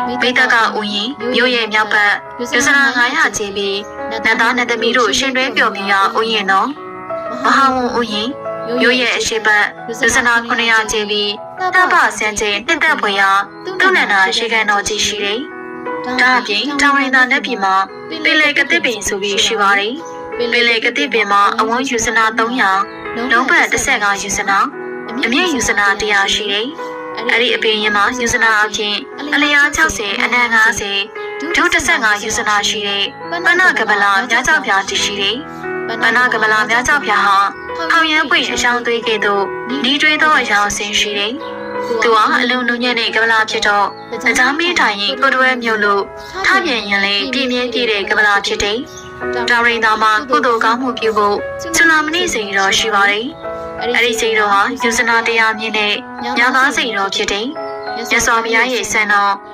မိတကဥယျာဉ်မြို့ရဲ့မြောက်ဘက်ယူဇနာ900ကျင်းပြီးနတ်သားနတ်သမီးတို့ရှင်တွဲပျော်မြူရာဥယျာဉ်တော်မဟာဝန်ဥယျာဉ်မြို့ရဲ့အရှိတ်ယူဇနာ900ကျင်းပြီးတပဆန်းချင်းနှစ်သက်ဖွယ်ရာသူ့နန္ဒာရှိကန်တော်ကြီးရှိတယ်။ဒါအပြင်တောင်ရင်သာနတ်ပြည်မှာပင်လေကတိပင်ဆိုပြီးရှိပါတယ်။ပင်လေကတိပင်မှာအဝန်းယူဇနာ300လုံးပတ်15ယူဇနာအမြင့်ယူဇနာ100ရှိတယ်။အဲ့ဒီအပင်ရင်မှာယူဇနာအပြင်အလျား60အနံ50ဒု15ယူဇနာရှိတဲ့ပဏကမလာမြားကြောက်ပြားတည်ရှိတယ်။ပဏကမလာမြားကြောက်ပြားဟာထောင်ရမ်းပွင့်အရှောင်းသွေးကဲ့သို့ဒီတွေးသောအရာအစင်းရှိတယ်။သူကအလုံးလုံးညံ့တဲ့ကမလာဖြစ်တော့ကြားမင်းထိုင်ရင်ကိုတွဲမြို့လို့ထပြန်ရင်လေပြင်းပြင်းပြည့်တဲ့ကမလာဖြစ်တယ်။တောင်ရင်သားမှာကုသိုလ်ကောင်းမှုပြုဖို့ဆူနာမဏိစိန်တော်ရှိပါတယ်။အဲ့ဒီစိန်တော်ဟာယူဇနာတရားမြင့်တဲ့ညာသားစိန်တော်ဖြစ်တယ်။မြတ်စွာဘုရားရဲ့ဆန္ဒ